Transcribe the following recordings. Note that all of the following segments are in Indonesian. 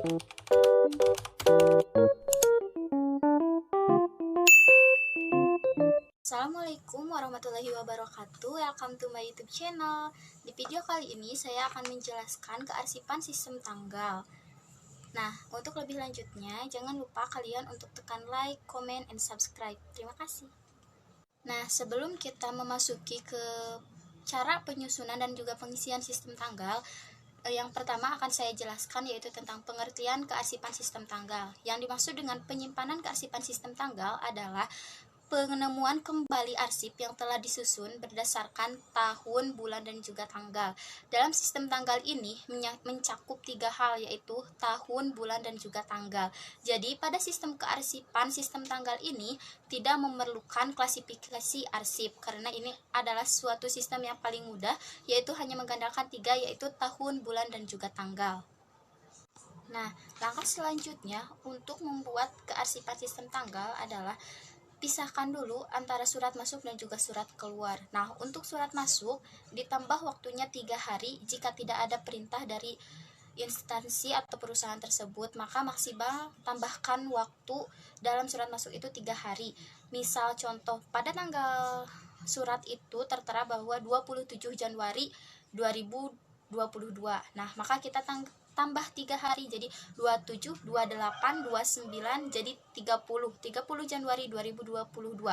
Assalamualaikum warahmatullahi wabarakatuh. Welcome to my YouTube channel. Di video kali ini saya akan menjelaskan kearsipan sistem tanggal. Nah, untuk lebih lanjutnya jangan lupa kalian untuk tekan like, comment, and subscribe. Terima kasih. Nah, sebelum kita memasuki ke cara penyusunan dan juga pengisian sistem tanggal, yang pertama akan saya jelaskan yaitu tentang pengertian kearsipan sistem tanggal. Yang dimaksud dengan penyimpanan kearsipan sistem tanggal adalah penemuan kembali arsip yang telah disusun berdasarkan tahun, bulan, dan juga tanggal. Dalam sistem tanggal ini mencakup 3 hal, yaitu tahun, bulan, dan juga tanggal. Jadi pada sistem kearsipan sistem tanggal ini tidak memerlukan klasifikasi arsip, karena ini adalah suatu sistem yang paling mudah, yaitu hanya mengandalkan 3, yaitu tahun, bulan, dan juga tanggal. Nah, langkah selanjutnya untuk membuat kearsipan sistem tanggal adalah pisahkan dulu antara surat masuk dan juga surat keluar. Nah, untuk surat masuk ditambah waktunya 3 hari jika tidak ada perintah dari instansi atau perusahaan tersebut, maka maksimal tambahkan waktu dalam surat masuk itu 3 hari. Misal contoh, pada tanggal surat itu tertera bahwa 27 Januari 2022. Nah, maka kita tambah 3 hari, jadi 27, 28, 29, jadi 30 Januari 2022.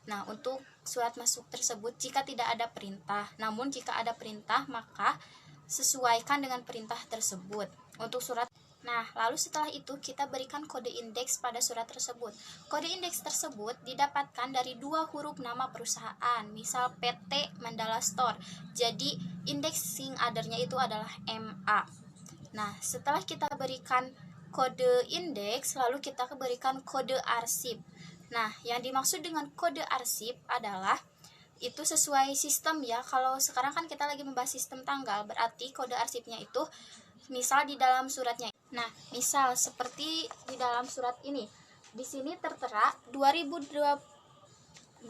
Nah, untuk surat masuk tersebut jika tidak ada perintah, namun jika ada perintah maka sesuaikan dengan perintah tersebut. Untuk surat, nah, lalu setelah itu kita berikan kode indeks pada surat tersebut. Kode indeks tersebut didapatkan dari 2 huruf nama perusahaan, misal PT Mandala Store. Jadi indexing ordernya itu adalah MA. Nah, setelah kita berikan kode indeks, lalu kita berikan kode arsip. Nah, yang dimaksud dengan kode arsip adalah itu sesuai sistem ya. Kalau sekarang kan kita lagi membahas sistem tanggal, berarti kode arsipnya itu misal di dalam suratnya. Nah, misal seperti di dalam surat ini. Di sini tertera 2016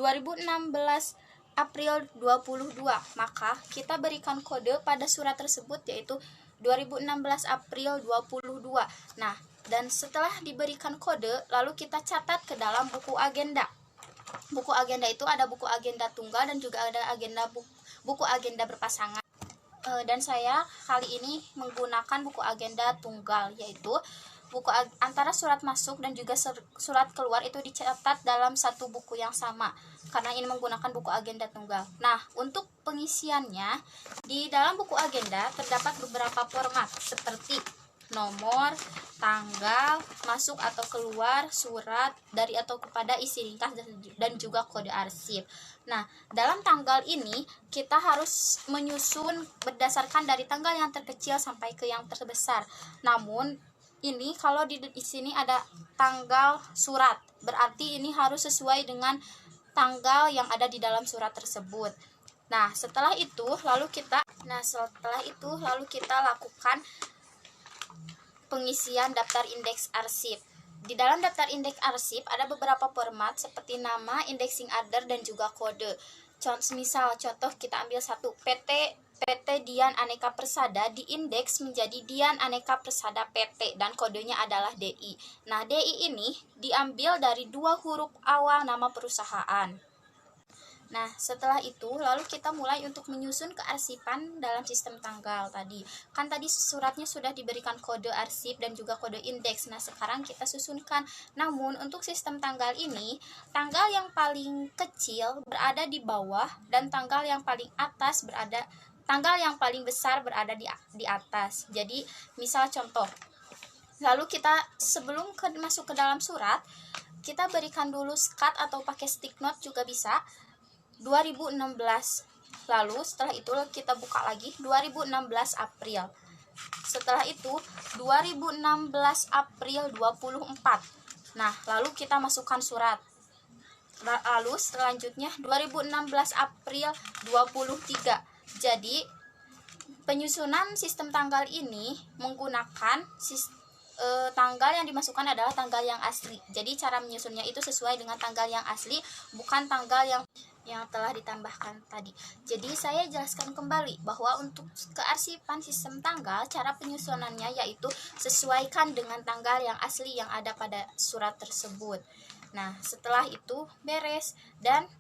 April 22. Maka kita berikan kode pada surat tersebut yaitu 2016 April 22. Nah, dan setelah diberikan kode, lalu kita catat ke dalam buku agenda. Buku agenda itu ada buku agenda tunggal dan juga ada buku agenda berpasangan. Dan saya kali ini menggunakan buku agenda tunggal, yaitu buku antara surat masuk dan juga surat keluar itu dicatat dalam satu buku yang sama, karena ini menggunakan buku agenda tunggal. Nah, untuk pengisiannya di dalam buku agenda terdapat beberapa format seperti nomor, tanggal, masuk atau keluar, surat, dari atau kepada, isi ringkas, dan juga kode arsip. Nah, dalam tanggal ini kita harus menyusun berdasarkan dari tanggal yang terkecil sampai ke yang terbesar. Namun ini kalau di sini ada tanggal surat, berarti ini harus sesuai dengan tanggal yang ada di dalam surat tersebut. Nah, setelah itu lalu kita lakukan pengisian daftar indeks arsip. Di dalam daftar indeks arsip ada beberapa format seperti nama, indexing order, dan juga kode. Contoh kita ambil satu, PT Dian Aneka Persada diindeks menjadi Dian Aneka Persada PT dan kodenya adalah DI. Nah, DI ini diambil dari 2 huruf awal nama perusahaan. Nah, setelah itu lalu kita mulai untuk menyusun kearsipan dalam sistem tanggal tadi. Kan tadi suratnya sudah diberikan kode arsip dan juga kode indeks. Nah, sekarang kita susunkan. Namun untuk sistem tanggal ini, tanggal yang paling kecil berada di bawah dan tanggal yang paling besar berada di atas. Jadi, misal contoh. Lalu kita sebelum masuk ke dalam surat, kita berikan dulu skat atau pakai stick note juga bisa. 2016. Lalu setelah itu kita buka lagi 2016 April. Setelah itu 2016 April 24. Nah, lalu kita masukkan surat. Lalu selanjutnya 2016 April 23. Jadi penyusunan sistem tanggal ini menggunakan tanggal yang dimasukkan adalah tanggal yang asli. Jadi cara menyusunnya itu sesuai dengan tanggal yang asli, bukan tanggal yang yang telah ditambahkan tadi. Jadi saya jelaskan kembali bahwa untuk kearsipan sistem tanggal, cara penyusunannya yaitu sesuaikan dengan tanggal yang asli yang ada pada surat tersebut. Nah, setelah itu beres dan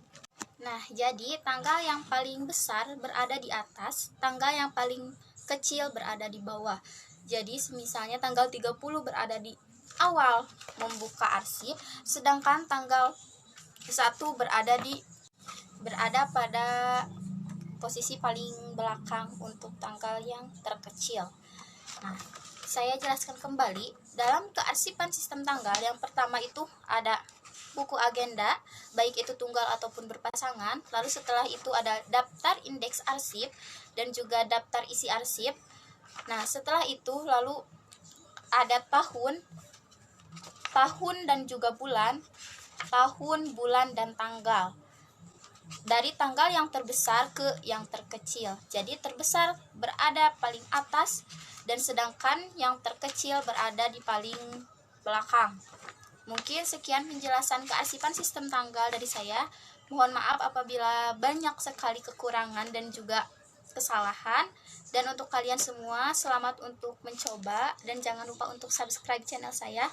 jadi tanggal yang paling besar berada di atas, tanggal yang paling kecil berada di bawah. Jadi misalnya tanggal 30 berada di awal membuka arsip, sedangkan tanggal 1 berada pada posisi paling belakang untuk tanggal yang terkecil. Nah, saya jelaskan kembali. Dalam kearsipan sistem tanggal, yang pertama itu ada buku agenda, baik itu tunggal ataupun berpasangan. Lalu setelah itu ada daftar indeks arsip dan juga daftar isi arsip. Nah, setelah itu lalu ada tahun dan juga bulan, tahun, bulan, dan tanggal. Dari tanggal yang terbesar ke yang terkecil. Jadi terbesar berada paling atas dan sedangkan yang terkecil berada di paling belakang. Mungkin sekian penjelasan kearsipan sistem tanggal dari saya. Mohon maaf apabila banyak sekali kekurangan dan juga kesalahan. Dan untuk kalian semua, selamat untuk mencoba dan jangan lupa untuk subscribe channel saya.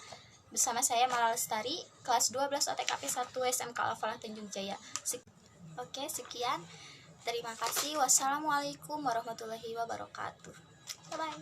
Bersama saya Mala Lestari, kelas 12 OTKP 1 SMK Al-Falah Tanjung Jaya. Oke, sekian. Terima kasih. Wassalamualaikum warahmatullahi wabarakatuh. Bye-bye.